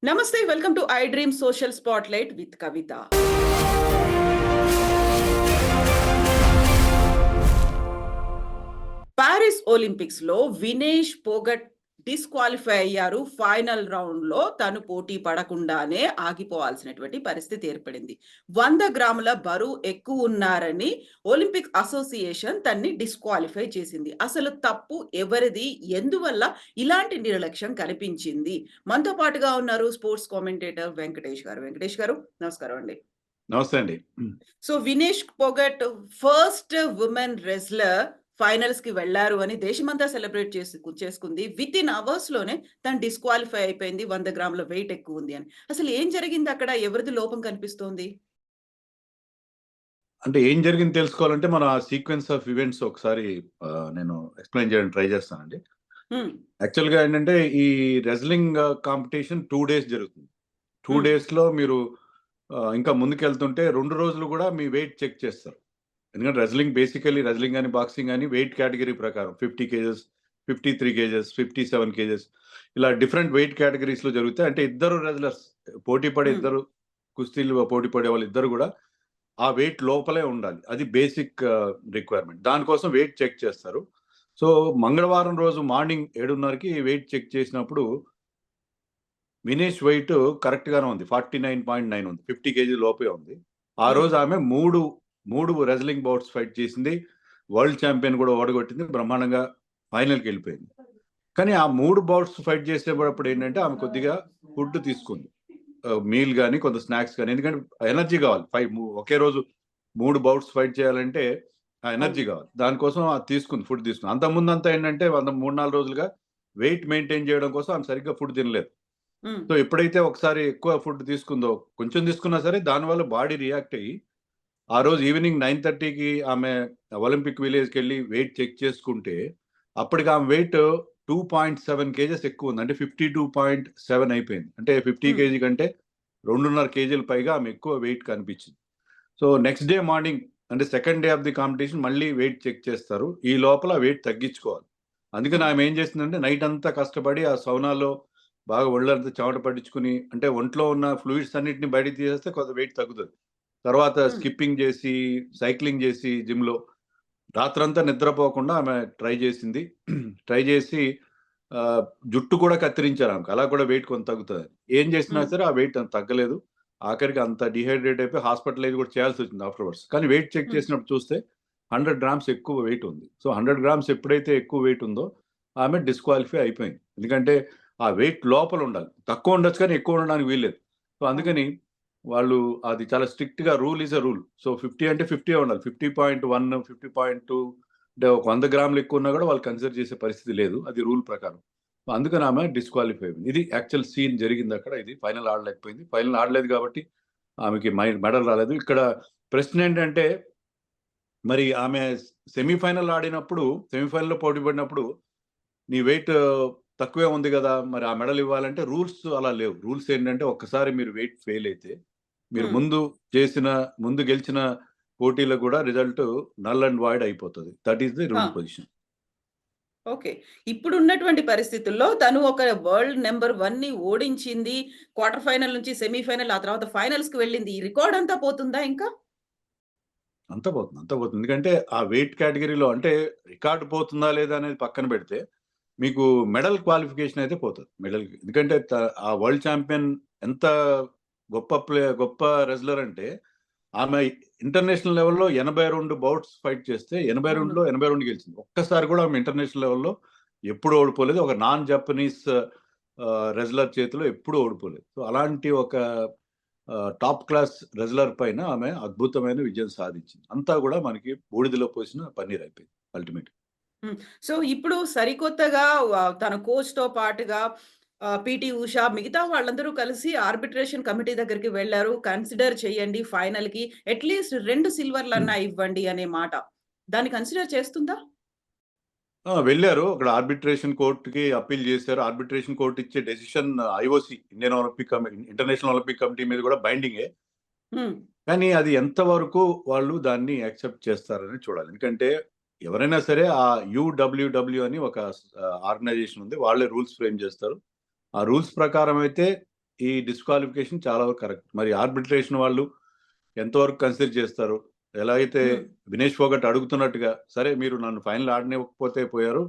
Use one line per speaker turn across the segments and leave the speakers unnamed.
నమస్తే. Welcome to I dream social spotlight with Kavitha. Paris ఒలింపిక్స్‌లో Vinesh Phogat disqualify అయ్యారు. Final రౌండ్‌లో తను పోటీ పడకుండానే ఆగిపోవాల్సినటువంటి పరిస్థితి ఏర్పడింది. 100 గ్రాముల బరువు ఎక్కువున్నారని ఒలింపిక్ అసోసియేషన్ తన్ని డిస్‌క్వాలిఫై చేసింది. అసలు తప్పు ఎవరిది? ఎందువల్ల ఇలాంటి నిర్లక్ష్యం కనిపించింది? మనతో పాటుగా ఉన్నారు స్పోర్ట్స్ కామెంటేటర్ వెంకటేష్ గారు. వెంకటేష్ గారు నమస్కారం అండి.
నమస్తే అండి.
So, Vinesh Phogat first women wrestler ఫైనల్స్‌కి వెళ్లారు అని దేశమంతా సెలబ్రేట్ చేసుకుంది. వితిన్ అవర్స్‌లోనే తను డిస్‌క్వాలిఫై అయిపోయింది. 100 గ్రాముల వెయిట్ ఎక్కువుంది అని. అసలు ఏం జరిగింది అక్కడ? ఎవరిది లోపం కనిపిస్తోంది?
అంటే ఏం జరిగింది తెలుసుకోవాలంటే మన సీక్వెన్స్ ఆఫ్ ఈవెంట్స్ ఒకసారి నేను ఎక్స్‌ప్లెయిన్ చేయడానికి ట్రై చేస్తానండి.
హ్మ్.
యాక్చువల్‌గా ఏంటంటే ఈ రెజ్లింగ్ కాంపిటీషన్ 2 డేస్ జరుగుతుంది. 2
హ్మ్.
డేస్‌లో మీరు ఇంకా ముందుకెళ్తుంటే 2 రోజులు గూడా మీ వెయిట్ చెక్ చేస్తారు. ఎందుకంటే రెజ్లింగ్ బేసికల్లీ రెజ్లింగ్ గాని, బాక్సింగ్ గాని వెయిట్ కేటగరీ ప్రకారం 50 కేజెస్, 53 కేజెస్, 57 కేజెస్ ఇలా డిఫరెంట్ వెయిట్ కేటగరీస్‌లో జరుగుతాయి. అంటే ఇద్దరు రెజ్లర్స్ పోటీ పడే
హ్మ్.
ఇద్దరు కుస్తీలు పోటీ పడే వాళ్ళిద్దరు గూడా ఆ వెయిట్ లోపలే ఉండాలి. అది బేసిక్ రిక్వైర్మెంట్. దానికోసం వెయిట్ చెక్ చేస్తారు. సో, మంగళవారం రోజు మార్నింగ్ 7:30కి వెయిట్ చెక్ చేసినప్పుడు వినేష్ వెయిట్ కరెక్ట్‌గానే ఉంది. 49.9 ఉంది. 50 కేజీ లోపే ఉంది. ఆ
హ్మ్.
రోజు ఆమె 3 రెజ్లింగ్ బౌట్స్ ఫైట్ చేసింది. వరల్డ్ ఛాంపియన్ కూడా ఓడగొట్టింది. బ్రహ్మాండంగా ఫైనల్‌కెళ్ళిపోయింది. కానీ ఆ 3 బౌట్స్ ఫైట్ చేసేటప్పుడు ఏంటంటే ఆమె కొద్దిగా ఫుడ్ తీసుకుంది. మీల్ గాని, కొంత స్నాక్స్ గాని. ఎందుకంటే ఎనర్జీ కావాలి. ఒకే రోజు 3 బౌట్స్ ఫైట్ చేయాలంటే ఆ ఎనర్జీ
అవును.
కావాలి. దానికోసం అది తీసుకుంది. ఫుడ్ తీసుకుంది. అంతకుముందంతా ఏంటంటే 3, 4 రోజులుగా వెయిట్ మెయింటైన్ చేయడం కోసం ఆమె సరిగ్గా ఫుడ్ తినలేదు.
హ్మ్.
సో, ఎప్పుడైతే ఒకసారి ఎక్కువ ఫుడ్ తీసుకుందో, కొంచెం తీసుకున్నా సరే దానివల్ల బాడీ రియాక్ట్ అయ్యి, ఆ రోజు ఈవినింగ్ 9:30కి ఆమె ఒలింపిక్ విలేజ్‌కెళ్ళి వెయిట్ చెక్ చేసుకుంటే, అప్పటికి ఆమె వెయిట్ 2.7 కేజెస్ ఎక్కువుంది. అంటే 52.7 అయిపోయింది. అంటే 50
హ్మ్.
కేజీ కంటే 2.5 కేజీలు పైగా ఆమె ఎక్కువ వెయిట్ కనిపించింది. సో, నెక్స్ట్ డే మార్నింగ్ అంటే second day of the competition మళ్ళీ వెయిట్ చెక్ చేస్తారు. ఈ లోపల వెయిట్ తగ్గించుకోవాలి. అందుకని
హ్మ్.
ఆమె ఏం చేసిందంటే నైట్ అంతా కష్టపడి ఆ సౌనాలో బాగా ఒళ్ళంతా చెమట పట్టించుకొని అంటే ఒంట్లో ఉన్న ఫ్లూయిడ్స్ అన్నిటిని బయటికి తీసేస్తే కొంత వెయిట్ తగ్గుతది. తర్వాత
హ్మ్.
స్కిప్పింగ్ చేసి, సైక్లింగ్ చేసి జిమ్‌లో రాత్రంతా నిద్రపోకుండా ఆమె ట్రై చేసింది. ట్రై చేసి జుట్టు కూడా కత్తిరించారు ఆమెకి. అలా కూడా వెయిట్ కొంత తగ్గుతదని. ఏం చేసినా
హ్మ్.
సరే ఆ వెయిట్ తగ్గలేదు. ఆఖరికి అంత డీహైడ్రేట్ అయిపోయి హాస్పిటలైజ్ కూడా చేయాల్సొచ్చింది ఆఫ్టర్‌వర్డ్స్. కానీ వెయిట్ చెక్
హ్మ్.
చేసినప్పుడు చూస్తే 100 గ్రామ్స్ ఎక్కువ వెయిట్ ఉంది. సో, 100 గ్రామ్స్ ఎప్పుడైతే ఎక్కువ వెయిట్ ఉందో ఆమె డిస్‌క్వాలిఫై అయిపోయింది. ఎందుకంటే ఆ వెయిట్ లోపల ఉండాలి. తక్కువ ఉండొచ్చు కానీ ఎక్కువ ఉండడానికి వీల్లేదు. సో,
అవును.
అందుకని వాళ్ళు అది చాలా స్ట్రిక్ట్‌గా rule is a rule. So, 50 అంటే 50 ఉండాలి. 50.1, 50.2 అంటే ఒక 100 గ్రాములు ఎక్కువున్నా గూడా వాళ్ళు కన్సిడర్ చేసే పరిస్థితి లేదు. అది రూల్ ప్రకారం. అందుకని ఆమె డిస్‌క్వాలిఫై అయింది. ఇది యాక్చువల్ సీన్ జరిగిందక్కడ. ఇది ఫైనల్ ఆడలేకపోయింది. ఫైనల్ ఆడలేదు గాబట్టి ఆమెకి మెడల్ రాలేదు. ఇక్కడ ప్రశ్నేంటంటే మరి ఆమె సెమీఫైనల్ ఆడినప్పుడు సెమీఫైనల్‌లో పోటీ పడినప్పుడు నీ వెయిట్ తక్కువే ఉంది గదా! మరి ఆ మెడల్ ఇవ్వాలంటే రూల్స్ అలా లేవు. రూల్స్ ఏంటంటే ఒక్కసారి మీరు వెయిట్ ఫెయిల్ అయితే మీరు
హ్మ్.
చేసిన ముందు గెలిచిన పోటీలో గూడా రిజల్ట్ నల్ అండ్ వాయిడ్ అయిపోతది. దట్ ఈస్ ది
ఆ!
Rule position.
ఓకే. ఇప్పుడున్నటువంటి పరిస్థితుల్లో తను ఒక వరల్డ్ నంబర్ 1ని ఓడించింది. క్వార్టర్ ఫైనల్ నుంచి సెమీఫైనల్, ఆ తర్వాత ఫైనల్స్‌కి వెళ్ళింది. ఈ రికార్డ్ అంతా పోతుందా ఇంకా?
అంతా పోతుంది. అంతా పోతుంది. ఎందుకంటే ఆ వెయిట్ కేటగరీలో అంటే రికార్డ్ పోతుందా లేదా అనేది పక్కన పెడితే మీకు మెడల్ క్వాలిఫికేషన్ అయితే పోతది. ఎందుకంటే ఆ వరల్డ్ ఛాంపియన్ ఎంత గొప్ప రెజ్లర్ అంటే ఆమె ఇంటర్నేషనల్ లెవెల్‌లో 82 బౌట్స్ ఫైట్ చేస్తే
అవును.
82లో 82 గెలిచింది. ఒక్కసారి కూడా ఆమె ఇంటర్నేషనల్ లెవెల్‌లో ఎప్పుడు ఓడిపోలేదు. ఒక నాన్ జపనీస్ రెజ్లర్ చేతిలో ఎప్పుడు ఓడిపోలేదు. సో, అలాంటి ఒక టాప్ క్లాస్ రెజ్లర్ పైన ఆమె అద్భుతమైన విజయం సాధించింది. అంతా గూడా మనకి బూడిదలో పోసిన పన్నీర్ అయిపోయింది అల్టిమేట్‌గా.
హ్మ్. సో, ఇప్పుడు సరికొత్తగా తన కోచ్‌తో పాటుగా పీటీ ఉషా మిగతా వాళ్ళందరూ కలిసి ఆర్బిట్రేషన్ కమిటీ దగ్గరికి వెళ్లారు. కన్సిడర్ చేయండి ఫైనల్‌కి అట్‌లీస్ట్ 2 సిల్వర్‌లన్నా ఇవ్వండి అనే మాట. దాన్ని కన్సిడర్ చేస్తుందా?
వెళ్లారు. అక్కడ ఆర్బిట్రేషన్ కోర్ట్‌కి అప్పీల్ చేశారు. ఆర్బిట్రేషన్ కోర్ట్ ఇచ్చే decision IOC international Olympic committee మీద కూడా బైండింగే.
హ్మ్.
కానీ అది ఎంత వరకు వాళ్ళు దాన్ని యాక్సెప్ట్ చేస్తారని చూడాలి. ఎందుకంటే ఎవరైనా సరే ఆ యూడబ్ల్యూడబ్ల్యూ అని ఒక ఆర్గనైజేషన్ ఉంది. వాళ్ళే రూల్స్ ఫ్రేమ్ చేస్తారు. ఆ రూల్స్ ప్రకారం అయితే ఈ డిస్క్వాలిఫికేషన్ చాలా వరకు కరెక్ట్. మరి ఆర్బిట్రేషన్ వాళ్ళు ఎంతవరకు కన్సిడర్ చేస్తారు? ఎలా అయితే వినేష్ ఫోగట్ అడుగుతున్నట్టుగా, సరే మీరు నన్ను ఫైనల్ ఆడనివ్వకపోతే పోయారు.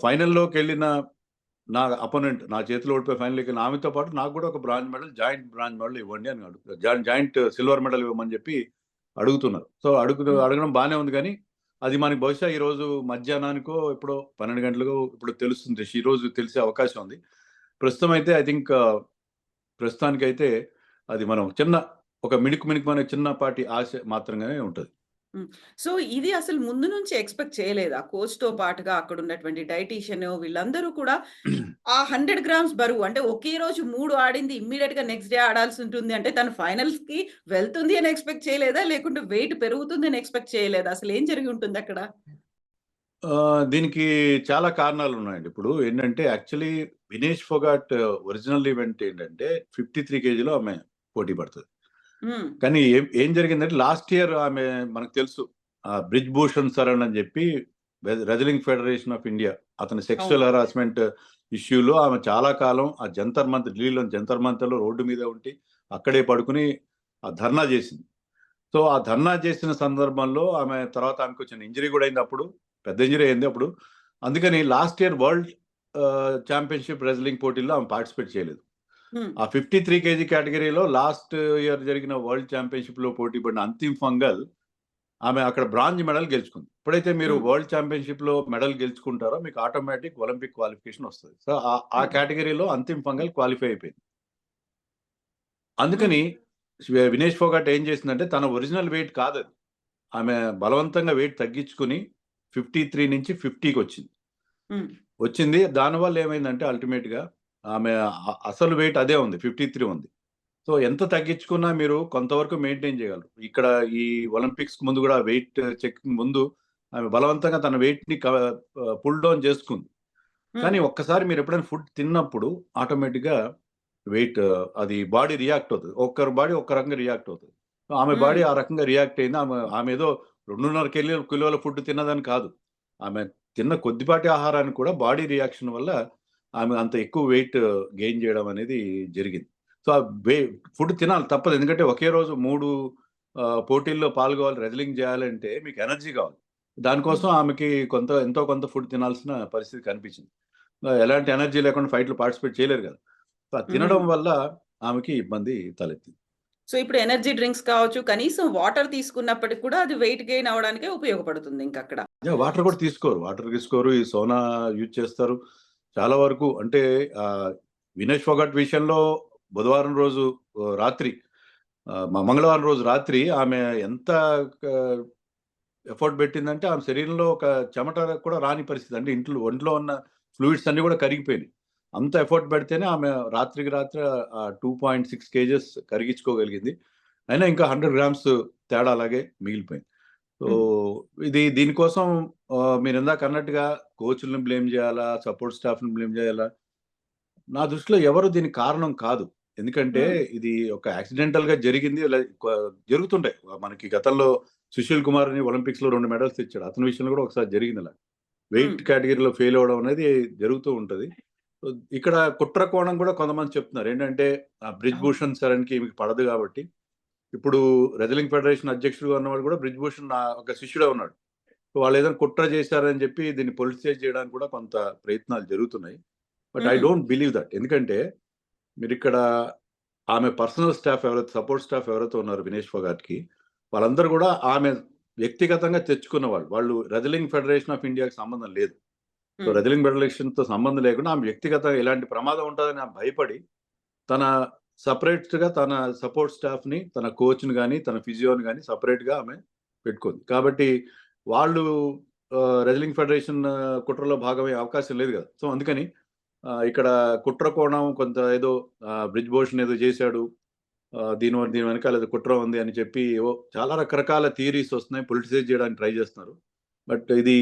ఫైనల్‌లోకెళ్ళిన నా అపోనెంట్ నా చేతిలో ఓడిపోయి ఫైనల్‌కెళ్ళిన ఆమెతో పాటు నాకు కూడా ఒక bronze medal, joint bronze medal ఇవ్వండి అని జాయింట్ సిల్వర్ మెడల్ ఇవ్వమని చెప్పి అడుగుతున్నారు. సో, అడగడం బానే ఉంది గానీ, అది మనకి బహుశా ఈరోజు మధ్యాహ్నానికో ఎప్పుడో 12 గంటలకో ఇప్పుడు తెలుస్తుంది. ఈరోజు తెలిసే అవకాశం ఉంది. ప్రస్తుతం అయితే ఐ థింక్ ప్రస్తుతానికైతే అది మనం ఒక మిణుకుమనే చిన్నపాటి ఆశ మాత్రంగానే ఉంటది.
సో, ఇది అసలు ముందు నుంచి ఎక్స్‌పెక్ట్ చేయలేదా? కోచ్‌తో పాటుగా అక్కడున్నటువంటి డైటీషియన్ వీళ్ళందరూ కూడా ఆ 100 గ్రామ్స్ బరువు అంటే ఒకే రోజు 3 ఆడింది ఇమ్మీడియేట్‌గా నెక్స్ట్ డే ఆడాల్సుంటుంది. అంటే తను ఫైనల్స్‌కి వెళ్తుంది అని ఎక్స్‌పెక్ట్ చేయలేదా? లేకుంటే వెయిట్ పెరుగుతుంది అని ఎక్స్‌పెక్ట్ చేయలేదా? అసలేం జరిగి ఉంటుందక్కడ?
దీనికి చాలా కారణాలున్నాయండి. ఇప్పుడు ఏంటంటే actually Vinesh Phogat original event ఏంటంటే 53 కేజీలో ఆమె పోటీ పడతది.
హ్మ్.
కానీ ఏం జరిగిందంటే లాస్ట్ ఇయర్ ఆమె మనకు తెలుసు. బ్రిజ్ భూషణ్ శరణ్ అని చెప్పి రెజ్లింగ్ ఫెడరేషన్ ఆఫ్ ఇండియా అతని
అవును.
సెక్సువల్ హరాస్మెంట్ ఇష్యూలో ఆమె చాలా కాలం ఆ జంతర్ మంతర్ ఢిల్లీలోని జంతర్ మంతర్‌లో రోడ్డు మీద ఉండి అక్కడే పడుకొని ధర్నా చేసింది. సో, ఆ ధర్నా చేసిన సందర్భంలో తర్వాత ఆమెకు చిన్న ఇంజరీ కూడా అయింది అప్పుడు. పెద్ద ఇంజరీ అయింది అప్పుడు. అందుకని last year world championship wrestling పోటీల్లో ఆమె పార్టిసిపేట్ చేయలేదు.
హ్మ్.
ఆ 53 కేజీ కేటగిరీలో లాస్ట్ ఇయర్ జరిగిన వరల్డ్ చాంపియన్‌షిప్‌లో పోటీ పడిన అంతిమ్ ఫంగల్ ఆమె అక్కడ బ్రాంజ్ మెడల్ గెలుచుకుంది. ఎప్పుడైతే మీరు
హ్మ్.
వరల్డ్ చాంపియన్‌షిప్‌లో మెడల్ గెలుచుకుంటారో మీకు ఆటోమేటిక్ ఒలింపిక్ క్వాలిఫికేషన్ వస్తది. సో, ఆ
హ్మ్.
కేటగిరీలో అంతిమ్ ఫంగల్ క్వాలిఫై అయిపోయింది.
హ్మ్.
అందుకని వినేష్ ఫోగాట్ ఏం చేసిందంటే తన ఒరిజినల్ వెయిట్ కాదది. ఆమె బలవంతంగా వెయిట్ తగ్గించుకొని 53 నుంచి 50కొచ్చింది.
హ్మ్.
వచ్చింది. దానివల్ల ఏమైందంటే అల్టిమేట్‌గా ఆమె అసలు వెయిట్ అదే ఉంది. 53 ఉంది. సో, ఎంత తగ్గించుకున్నా మీరు కొంతవరకు మెయింటైన్ చేయగలరు. ఇక్కడ ఈ ఒలింపిక్స్‌కి ముందు గూడా వెయిట్ చెకింగ్ ముందు ఆమె బలవంతంగా తన వెయిట్‌ని పుల్ డౌన్ చేసుకుంది.
హ్మ్.
కానీ ఒక్కసారి మీరెప్పుడైనా ఫుడ్ తిన్నప్పుడు ఆటోమేటిక్‌గా వెయిట్ అది బాడీ రియాక్ట్ అవుతది. ఒక్కరి బాడీ ఒక్క రకంగా రియాక్ట్ అవుతది. సో, ఆమె బాడీ
హ్మ్.
ఆ రకంగా రియాక్ట్ అయింది. ఆమె ఏదో 2.5 కిలోల ఫుడ్ తిన్నదని కాదు. ఆమె తిన్న కొద్దిపాటి ఆహారానికి కూడా బాడీ రియాక్షన్ వల్ల ఆమె అంత ఎక్కువ వెయిట్ గెయిన్ చేయడం అనేది జరిగింది. సో, ఆ ఫుడ్ తినాలి తప్పదు. ఎందుకంటే ఒకే రోజు 3 పోటీల్లో పాల్గొవాలి, రెజ్లింగ్ చేయాలంటే మీకు ఎనర్జీ కావాలి. దానికోసం
హ్మ్.
ఆమెకి ఎంతో కొంత ఫుడ్ తినాల్సిన పరిస్థితి కనిపించింది. ఎలాంటి ఎనర్జీ లేకుండా ఫైట్‌లో పార్టిసిపేట్ చేయలేరు కదా! సో, అది
హ్మ్.
తినడం వల్ల ఆమెకి ఇబ్బంది తలెత్తింది.
సో, ఇప్పుడు ఎనర్జీ డ్రింక్స్ కావచ్చు, కనీసం వాటర్ తీసుకున్నప్పటికి కూడా అది వెయిట్ గెయిన్ అవ్వడానికే ఉపయోగపడుతుంది ఇంకక్కడ.
వాటర్ కూడా తీసుకోరు. వాటర్ తీసుకోరు. ఈ సోనా యూజ్ చేస్తారు. చాలా వరకు అంటే వినేష్ ఫోగాట్ విషయంలో బుధవారం రోజు రాత్రి మంగళవారం రోజు రాత్రి ఆమె ఎంత క ఎఫర్ట్ పెట్టిందంటే ఆమె శరీరంలో ఒక చెమట కూడా రాని పరిస్థితి. అంటే ఒంట్లో ఉన్న ఫ్లూయిడ్స్ అన్నీ కూడా కరిగిపోయినాయి. అంత ఎఫర్ట్ పెడితేనే ఆమె రాత్రికి రాత్రి 2.6 కేజెస్ కరిగించుకోగలిగింది. అయినా ఇంకా 100 గ్రామ్స్ తేడా అలాగే మిగిలిపోయింది. సో,
హ్మ్.
దీనికోసం మీరిందాక అన్నట్టుగా కోచ్‌లని బ్లేమ్ జేయాలా? సపోర్ట్ స్టాఫ్‌ని బ్లేమ్ జేయాలా? నా దృష్టిలో ఎవరు దీనికి కారణం కాదు. ఎందుకంటే
హ్మ్.
ఇది ఒక యాక్సిడెంటల్‌గా జరిగింది. జరుగుతుంటాయి. మనకి గతంలో సుశీల్ కుమార్ అని ఒలింపిక్స్‌లో 2 మెడల్స్ తెచ్చాడు. అతని విషయంలో కూడా ఒకసారి జరిగిందిలా.
హ్మ్.
వెయిట్ కేటగరీలో ఫెయిల్ అవ్వడం అనేది జరుగుతూ ఉంటది. సో, ఇక్కడ కుట్ర కోణం కూడా కొంతమంది చెప్తున్నారు. ఏంటంటే బ్రిజ్
అవును.
భూషణ్ శరణ్‌కి ఈమెకి పడదు గాబట్టి, ఇప్పుడు రెజ్లింగ్ ఫెడరేషన్ అధ్యక్షుడుగా ఉన్నవాడు కూడా బ్రిజ్ భూషణ్ ఒక శిష్యుడే ఉన్నాడు. వాళ్ళేదైనా కుట్ర చేశారని చెప్పి దీన్ని పొలిటిసైజ్ చేయడానికి కూడా కొంత ప్రయత్నాలు జరుగుతున్నాయి. బట్ ఐ
హ్మ్.
Don't believe that. ఎందుకంటే మీరిక్కడ ఆమె పర్సనల్ స్టాఫ్ ఎవరైతే సపోర్ట్ స్టాఫ్ ఎవరైతే ఉన్నారో వినేష్ ఫోగాట్‌కి, వాళ్ళందరూ గూడా ఆమె వ్యక్తిగతంగా తెచ్చుకున్న వాళ్ళు. వాళ్ళు రెజ్లింగ్ ఫెడరేషన్ ఆఫ్ ఇండియాకి సంబంధం లేదు. సో,
హ్మ్.
రెజ్లింగ్ ఫెడరేషన్‌తో సంబంధం లేకుండా ఆమె వ్యక్తిగతంగా ఇలాంటి ప్రమాదం ఉంటదని ఆమె భయపడి, తన సెపరేట్‌గా తన సపోర్ట్ స్టాఫ్‌ని, తన కోచ్‌ని గాని, తన ఫిజియోని గాని సెపరేట్‌గా ఆమె పెట్టుకుంది. కాబట్టి వాళ్ళు రెజ్లింగ్ ఫెడరేషన్ కుట్రలో భాగమయ్యే అవకాశం లేదు గదా! సో, అందుకని ఇక్కడ కుట్ర కోణం కొంత ఏదో బ్రిజ్ భూషణ్ ఏదో చేశాడు. దీని వెనకాల ఏదో కుట్ర ఉంది అని చెప్పి ఏవో చాలా రకరకాల థియరీస్ వస్తున్నాయి. పొలిటిసైజ్ చేయడానికి ట్రై చేస్తున్నారు. బట్ ఇది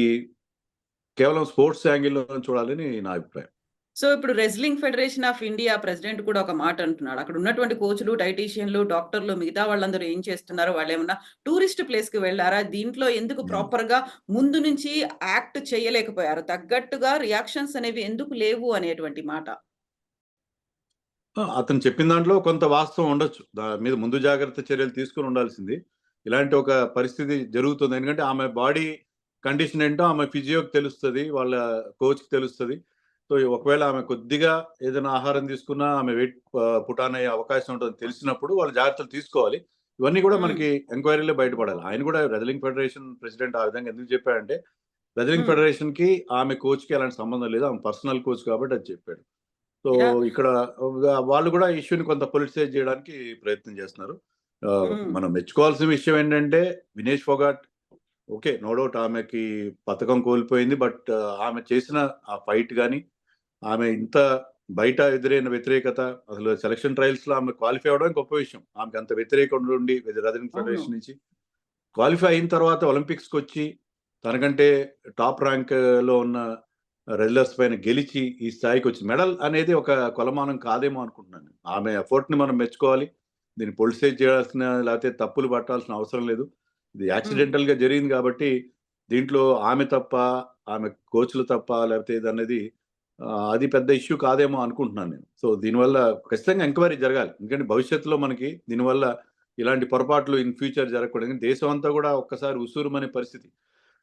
కేవలం స్పోర్ట్స్ యాంగిల్‌లో చూడాలని నా అభిప్రాయం.
సో, ఇప్పుడు wrestling federation of India president కూడా ఒక మాట అంటున్నాడు. అక్కడ ఉన్నటువంటి కోచ్‌లు, డైటీషియన్‌లు, డాక్టర్లు మిగతా వాళ్ళందరూ ఏం చేస్తున్నారో వాళ్ళేమన్నా టూరిస్ట్ ప్లేస్‌కి వెళ్లారా? దీంట్లో ఎందుకు
హ్మ్.
ప్రాపర్‌గా ముందు నుంచి యాక్ట్ చేయలేకపోయారు? తగ్గట్టుగా రియాక్షన్స్ అనేవి ఎందుకు లేవు అనేటువంటి మాట.
అతను చెప్పిన దాంట్లో కొంత వాస్తవం ఉండొచ్చు. దాని మీద ముందు జాగ్రత్త చర్యలు తీసుకొని ఉండాల్సింది. ఇలాంటి ఒక పరిస్థితి జరుగుతుంది. ఎందుకంటే ఆమె బాడీ కండిషన్ ఏంటో ఆమె ఫిజియోకి తెలుస్తది. వాళ్ళ కోచ్‌కి తెలుస్తది. సో, ఒకవేళ ఆమె కొద్దిగా ఏదైనా ఆహారం తీసుకున్నా ఆమె వెయిట్ పుట్ ఆన్ అయ్యే అవకాశం ఉంటదని తెలిసినప్పుడు వాళ్ళు జాగ్రత్తలు తీసుకోవాలి. ఇవన్నీ కూడా
హ్మ్.
మనకి ఎంక్వైరీలో బయటపడాలి. ఆయన కూడా రెజ్లింగ్ ఫెడరేషన్ ప్రెసిడెంట్ ఆ విధంగా ఎందుకు చెప్పాడంటే, రెజ్లింగ్
హ్మ్.
ఫెడరేషన్‌కి ఆమె కోచ్‌కి ఎలాంటి సంబంధం లేదు. ఆమె పర్సనల్ కోచ్ కాబట్టి అది చెప్పాడు. So,
yeah!
ఇక్కడ వాళ్ళు కూడా ఈ ఇష్యూని కొంత పొలిటిసైజ్ చేయడానికి ప్రయత్నం చేస్తున్నారు.
హ్మ్.
మనం మెచ్చుకోవాల్సిన విషయం ఏంటంటే, Vinesh Phogat okay. No doubt ఆమెకి పతకం కోల్పోయింది. బట్ ఆమె చేసిన ఆ ఫైట్ గాని, ఆమె ఇంత బయట ఎదురైన వ్యతిరేకత, అసలు సెలక్షన్ ట్రయల్స్‌లో ఆమె క్వాలిఫై అవ్వడం గొప్ప విషయం. ఆమెకంత వ్యతిరేకత ఉండి రెజ్లింగ్
అవును.
ఫెడరేషన్ నుంచి క్వాలిఫై అయిన తర్వాత ఒలింపిక్స్‌కొచ్చి తనకంటే టాప్ ర్యాంక్‌లో ఉన్న రెజ్లర్స్ పైన గెలిచి ఈ స్థాయికొచ్చింది. మెడల్ అనేది ఒక కొలమానం కాదేమో అనుకుంటున్నాను. ఆమె ఎఫర్ట్‌ని మనం మెచ్చుకోవాలి. దీన్ని పొలిటిసైజ్ చేయాల్సిన లేకపోతే తప్పులు పట్టాల్సిన అవసరం లేదు. ఇది
హ్మ్.
యాక్సిడెంటల్‌గా జరిగింది కాబట్టి దీంట్లో ఆమె తప్ప, ఆమె కోచ్‌లు తప్ప లేకపోతే ఇదనేది అది పెద్ద ఇష్యూ కాదేమో అనుకుంటున్నాను నేను. సో, దీనివల్ల ఖచ్చితంగా ఎంక్వైరీ జరగాలి. ఎందుకంటే భవిష్యత్తులో మనకి దీనివల్ల ఇలాంటి పొరపాట్లు ఇన్ ఫ్యూచర్ జరగకూడదు. ఎందుకంటే దేశం అంతా కూడా ఒక్కసారి ఉసూరుమనే పరిస్థితి.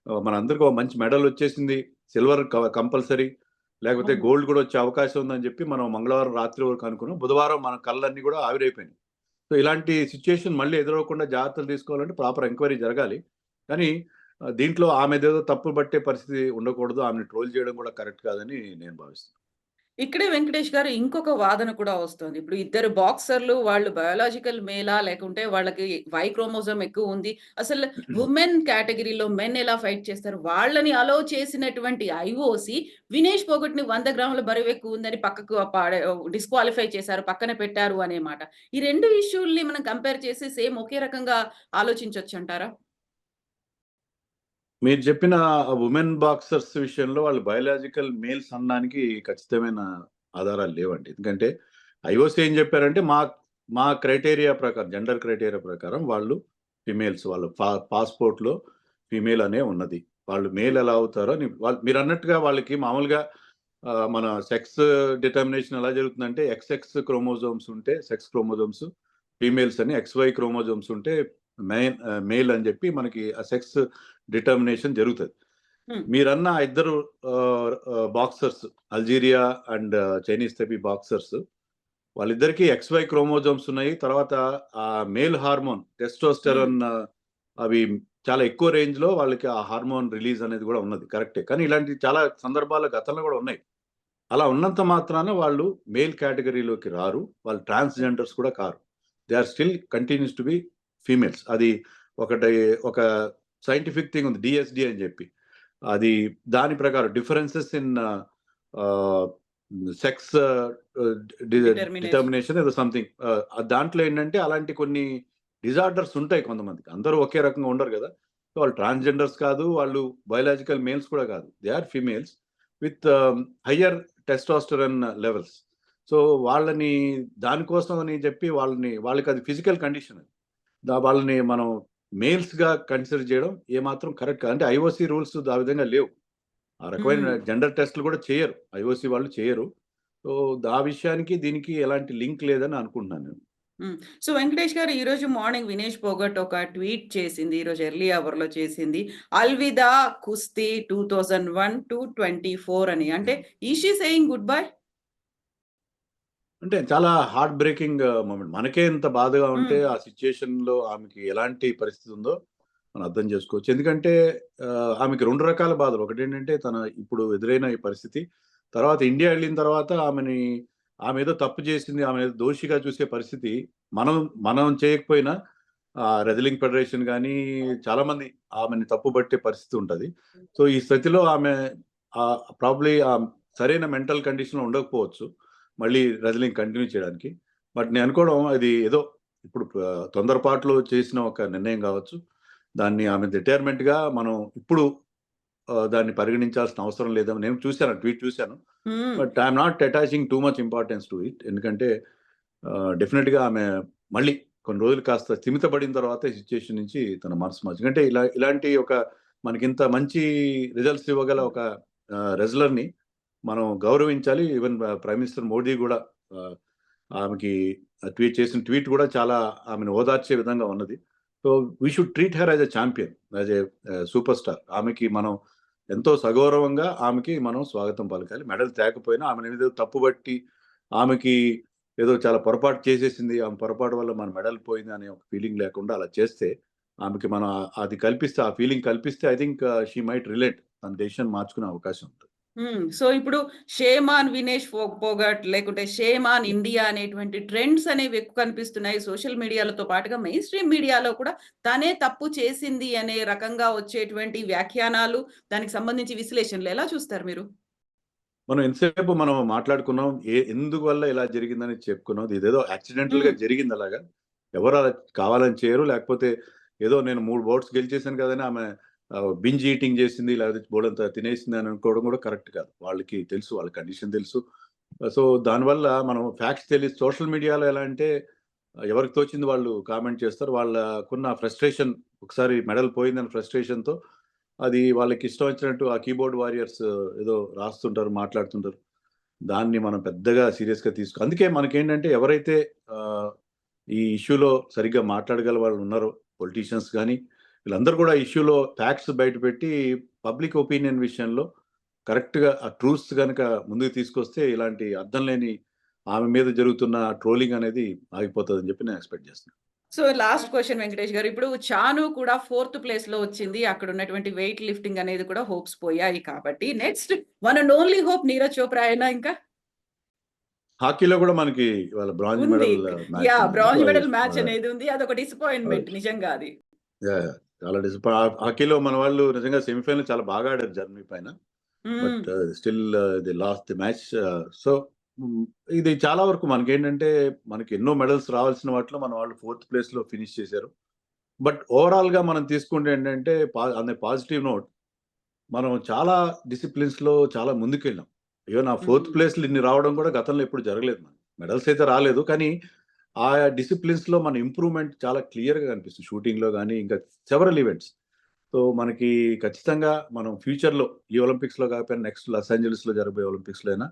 మనందరికి ఒక మంచి మెడల్ వచ్చేసింది. Silver compulsory. లేకపోతే
అవును.
గోల్డ్ కూడా వచ్చే అవకాశం ఉందని చెప్పి మనం మంగళవారం రాత్రి వరకు అనుకున్నాం. బుధవారం మన కళ్ళన్నీ కూడా ఆవిరైపోయినాయి. సో, ఇలాంటి సిట్యుయేషన్ మళ్ళీ ఎదురవ్వకుండా జాగ్రత్తలు తీసుకోవాలంటే ప్రాపర్ ఎంక్వైరీ జరగాలి. కానీ దీంట్లో ఆమెదేదో తప్పు పట్టే పరిస్థితి ఉండకూడదు. ఆమెని ట్రోల్ చేయడం కూడా కరెక్ట్ కాదని నేను భావిస్తున్నాను.
ఇక్కడే వెంకటేష్ గారు ఇంకొక వాదన కూడా వస్తోంది. ఇప్పుడు ఇద్దరు బాక్సర్‌లు వాళ్ళు బయోలాజికల్ మేలా? లేకుంటే వాళ్ళకి వై క్రోమోజోమ్ ఎక్కువుంది. అసలు వుమెన్ కేటగరీలో మెన్ ఎలా ఫైట్ చేస్తారు? వాళ్ళని అలో చేసినటువంటి ఐఓసీ వినేష్ పోగట్‌ని 100 గ్రాముల బరువెక్కువుందని పక్కకు డిస్‌క్వాలిఫై చేశారు. పక్కన పెట్టారు అనే మాట. ఈ 2 ఇష్యూల్ని మనం కంపేర్ చేసి సేమ్ ఒకే రకంగా ఆలోచించొచ్చంటారా?
మీరు చెప్పిన వుమెన్ బాక్సర్స్ విషయంలో వాళ్ళు బయోలాజికల్ మేల్స్ అనడానికి ఖచ్చితమైన ఆధారాలు లేవండి. ఎందుకంటే ఐఓసీ ఏం చెప్పారంటే మా క్రైటీరియా ప్రకారం జెండర్ క్రైటీరియా ప్రకారం వాళ్ళు ఫీమేల్స్ వాళ్ళ పాస్‌పోర్ట్‌లో ఫీమేల్ అనే ఉన్నది. వాళ్ళు మేల్
హ్మ్.
ఎలా అవుతారో వాళ్ళు మీరన్నట్టుగా వాళ్ళకి మామూలుగా మన సెక్స్ డిటర్మినేషన్ ఎలా జరుగుతుందంటే ఎక్స్ఎక్స్ క్రోమోజోమ్స్ ఉంటే సెక్స్ క్రోమోజోమ్స్ ఫీమేల్స్ అని, ఎక్స్‌వై క్రోమోజోమ్స్ ఉంటే మేల్ అని చెప్పి మనకి ఆ సెక్స్ డిటర్మినేషన్ జరుగుతది.
హ్మ్.
మీరన్న ఆ ఇద్దరు boxers Algeria and Chinese Taipei boxers వాళ్ళిద్దరికీ ఎక్స్‌వై క్రోమోజోమ్స్ ఉన్నాయి. తర్వాత మేల్ హార్మోన్
హ్మ్.
టెస్టోస్టెరాన్ అవి చాలా ఎక్కువ రేంజ్‌లో వాళ్ళకి ఆ హార్మోన్ రిలీజ్ అనేది గూడా ఉన్నది. కరెక్టే. కానీ ఇలాంటి చాలా సందర్భాల్లో గతంలో గూడా ఉన్నాయి. అలా ఉన్నంత మాత్రాన వాళ్ళు మేల్ కేటగరీలోకి రారు. వాళ్ళు ట్రాన్స్‌జెండర్స్ కూడా కారు. They are still continues to be females. అది ఒకటి ఒక సైంటిఫిక్ థింగ్ ఉంది. డీఎస్‌డి అని జెప్పి. అది దాని ప్రకారం డిఫరెన్సెస్ ఇన్ ఆహ్, సెక్స్ డి
డిటర్మినేషన్.
డిటర్మినేషన్ ఏదో సంథింగ్ దాంట్లో ఏంటంటే అలాంటి కొన్ని డిజార్డర్స్ ఉంటాయి కొంతమందికి. అందరూ ఒకే రకంగా ఉండరు గదా! సో, వాళ్ళు ట్రాన్స్‌జెండర్స్ కాదు. వాళ్ళు బయోలాజికల్ మేల్స్ కూడా కాదు. They are females with higher testosterone levels. So, వాళ్ళని దానికోసం అని చెప్పి వాళ్ళకది ఫిజికల్ కండిషన్ అది. వాళ్ళని మనం మేల్స్‌గా కన్సిడర్ చేయడం ఏమాత్రం కరెక్ట్ కాదు. అంటే ఐఓసీ రూల్స్ ఆ విధంగా లేవు. ఆ రకమైన
హ్మ్.
జెండర్ టెస్ట్‌లు కూడా చేయరు. ఐఓసీ వాళ్ళు చేయరు. సో, ఆ విషయానికి దీనికి ఎలాంటి లింక్ లేదని అనుకుంటున్నాను నేను.
హ్మ్. సో, వెంకటేష్ గారు ఈరోజు మార్నింగ్ వినేష్ పోగట్ ఒక ట్వీట్ చేసింది. ఈరోజు ఎర్లీ అవర్‌లో చేసింది. అల్విదా కుస్తీ 2001-24 అని. అంటే
yeah!
Is she saying good bye?
అంటే చాలా హార్ట్ బ్రేకింగ్ మొమెంట్. మనకే ఇంత బాధగా ఉంటే
హ్మ్.
ఆ సిట్యుయేషన్‌లో ఆమెకి ఎలాంటి పరిస్థితి ఉందో మనం అర్థం చేసుకోవచ్చు. ఎందుకంటే ఆమెకి 2 రకాల బాధలు. ఒకటేంటంటే తన ఇప్పుడు ఎదురైన ఈ పరిస్థితి. తర్వాత ఇండియా ఎళ్ళిన తర్వాత ఆమె ఏదో తప్పు చేసింది. ఆమె ఏదో దోషిగా చూసే పరిస్థితి మనం మనం చేయకపోయినా రెజ్లింగ్ ఫెడరేషన్ గానీ చాలామంది ఆమెని తప్పుబట్టే పరిస్థితి ఉంటది. సో, ఈ స్థితిలో ఆమె ప్రాబబ్లీ సరైన మెంటల్ కండిషన్‌లో ఉండకపోవచ్చు. మళ్ళీ రెజ్లింగ్ కంటిన్యూ చేయడానికి. బట్ నేను అనుకోవడం అది ఏదో ఇప్పుడు తొందరపాటులో చేసిన ఒక నిర్ణయం గావచ్చు. దాన్ని ఆమె రిటైర్మెంట్‌గా మనం ఇప్పుడు దాన్ని పరిగణించాల్సిన అవసరం లేదని నేను చూసాను. ట్వీట్ చూసాను.
హ్మ్.
But I am not attaching too much importance to it. ఎందుకంటే డెఫినిట్‌గా ఆమె మళ్ళీ కొన్ని రోజులు కాస్త స్థిమితపడిన తర్వాత ఈ సిట్యుయేషన్ నుంచి తన మనసు మార్చి ఎందుకంటే ఇలాంటి ఒక మనకింత మంచి రిజల్ట్స్ ఇవ్వగల ఒక రెజ్లర్‌ని మనం గౌరవించాలి. ఈవెన్ ప్రైమ్ మినిస్టర్ మోడీ గూడా ఆహ్, ఆమెకి ట్వీట్ చేసిన ట్వీట్ కూడా చాలా ఆమెను ఓదార్చే విధంగా ఉన్నది. So we should treat her as a champion, as a super star. ఆమెకి మనం ఎంతో సగౌరవంగా ఆమెకి మనం స్వాగతం పలకాలి. మెడల్ తేకపోయినా ఆమెను ఏదో తప్పుబట్టి ఆమెకి ఏదో చాలా పొరపాటు చేసేసింది, ఆమె పొరపాటు వల్ల మన మెడల్ పోయింది అనే ఒక ఫీలింగ్ లేకుండా అలా చేస్తే, ఆమెకి మనం అది కల్పిస్తే, ఆ ఫీలింగ్ కల్పిస్తే I think she might relate. తన డెసిషన్ మార్చుకునే అవకాశం ఉంటుంది.
సో ఇప్పుడు షేమ్ ఆన్ వినేష్ పోగట్ లేకుంటే షేమ్ ఆన్ ఇండియా అనేటువంటి ట్రెండ్స్ అనేవి ఎక్కువ కనిపిస్తున్నాయి సోషల్ మీడియాలతో పాటుగా. మెయిన్ స్ట్రీమ్ మీడియాలో కూడా తనే తప్పు చేసింది అనే రకంగా వచ్చేటువంటి వ్యాఖ్యానాలు, దానికి సంబంధించి విశ్లేషణలు ఎలా చూస్తారు మీరు?
మనం ఎంతసేపు మనం మాట్లాడుకున్నాం, ఎందువల్ల ఇలా జరిగిందని చెప్పుకున్నాం. ఇదేదో యాక్సిడెంటల్‌గా జరిగింది అలాగా. ఎవరు అలా కావాలని చేయరు. లేకపోతే ఏదో నేను 3 బౌట్స్ గెలిచేసాను కదని ఆమె బింజ్ ఈటింగ్ చేసింది, లేకపోతే బోలెడంత తినేసింది అని అనుకోవడం కూడా కరెక్ట్ కాదు. వాళ్ళకి తెలుసు, వాళ్ళ కండిషన్ తెలుసు. సో దానివల్ల మనం ఫ్యాక్ట్స్ తెలిసి సోషల్ మీడియాలో ఎలా అంటే ఎవరికి తోచింది వాళ్ళు కామెంట్ చేస్తారు. వాళ్ళకున్న ఫ్రస్ట్రేషన్, ఒకసారి మెడల్ పోయిందని ఫ్రస్ట్రేషన్‌తో అది వాళ్ళకి ఇష్టం వచ్చినట్టు ఆ కీబోర్డ్ వారియర్స్ ఏదో రాస్తుంటారు, మాట్లాడుతుంటారు. దాన్ని మనం పెద్దగా సీరియస్‌గా అందుకే మనకేంటంటే ఎవరైతే ఈ ఇష్యూలో సరిగ్గా మాట్లాడగల వాళ్ళు ఉన్నారో, పొలిటీషియన్స్ గానీ, వీళ్ళందరూ కూడా ఇష్యూలో ఫ్యాక్ట్స్ బయటపెట్టి పబ్లిక్ ఒపీనియన్ విషయంలో కరెక్ట్‌గా ఆ ట్రూత్స్ గనక ముందుకు తీసుకొస్తే ఇలాంటి అర్థం లేని ఆమె మీద జరుగుతున్న ట్రోలింగ్ అనేది ఆగిపోతదని చెప్పి నేను ఎక్స్‌పెక్ట్ చేస్తున్నాను.
సో లాస్ట్ క్వెషన్ వెంకటేష్ గారు. ఇప్పుడు చాను కూడా 4థ్ ప్లేస్‌లో వచ్చింది. అక్కడ ఉన్నటువంటి వెయిట్ లిఫ్టింగ్ అనేది కూడా హోప్స్ పోయాయి కాబట్టి next one and only hope Neeraj చోప్రాయేనా ఇంకా?
హాకీలో కూడా మనకి ఇవాళ బ్రాంజ్
ఉంది.
మెడల్ మ్యాచ్ ఉంది.
బ్రాంజ్ మెడల్ మ్యాచ్ అనేది ఉంది. అదొక డిసప్పాయింట్‌మెంట్
అదే.
నిజంగా అది.
యాహ్! చాలా హాకీలో మన వాళ్ళు నిజంగా సెమీఫైనల్ చాలా బాగా ఆడారు జర్మనీ పైన. But still they last the match. So ఇది చాలా వరకు మనకేంటంటే మనకి ఎన్నో మెడల్స్ రావాల్సిన వాటిలో మన వాళ్ళు 4థ్ ప్లేస్‌లో ఫినిష్ చేశారు. బట్ ఓవరాల్‌గా మనం తీసుకుంటే ఏంటంటే ఆన్ ఎ పాజిటివ్ నోట్ మనం చాలా డిసిప్లిన్స్‌లో చాలా ముందుకెళ్ళాం. ఈవెన్ ఆ 4థ్ ప్లేస్‌లు ఇన్ని రావడం కూడా గతంలో ఎప్పుడు జరగలేదు మనకి. మెడల్స్ అయితే రాలేదు. కానీ ఆయా డిసిప్లిన్స్‌లో మన ఇంప్రూవ్‌మెంట్ చాలా క్లియర్‌గా కనిపిస్తుంది. షూటింగ్‌లో గాని, ఇంకా సెవరల్ ఈవెంట్స్. సో మనకి ఖచ్చితంగా మనం ఫ్యూచర్‌లో ఈ ఒలింపిక్స్‌లో కాకపోయినా నెక్స్ట్ లాస్ ఏంజెల్స్‌లో జరగబోయే ఒలింపిక్స్‌లో అయినా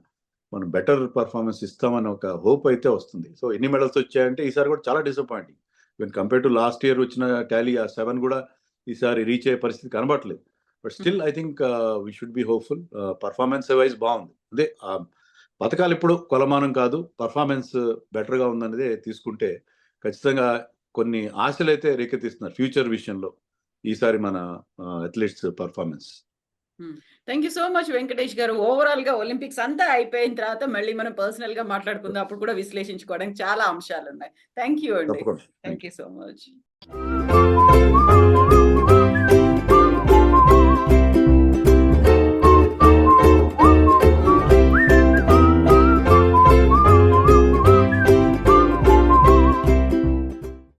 మనం బెటర్ పెర్ఫార్మన్స్ ఇస్తామని ఒక హోప్ అయితే వస్తుంది. సో ఎన్ని మెడల్స్ వచ్చాయంటే ఈసారి కూడా చాలా disappointing. When compare to last year వచ్చిన టాలీ ఆ 7 కూడా ఈసారి రీచ్ అయ్యే పరిస్థితి కనబడట్లేదు. But still I think we should be hopeful. Performance wise బావుంది. అదే పతకాలు ఇప్పుడు కొలమానం కాదు. పెర్ఫార్మన్స్ బెటర్‌గా ఉందనేదే తీసుకుంటే ఖచ్చితంగా కొన్ని ఆశలైతే రేకెత్తిస్తున్నారు ఫ్యూచర్ విషయంలో. ఈసారి మన athletes performance.
Thank you so much Venkatesh గారు. ఓవరాల్‌గా ఒలింపిక్స్ అంతా అయిపోయిన తర్వాత మళ్ళీ మనం పర్సనల్‌గా మాట్లాడుకుందాం. అప్పుడు కూడా విశ్లేషించుకోవడానికి చాలా అంశాలున్నాయి. థాంక్ యూ అండి.
తప్పకుండా.
Thank you so much.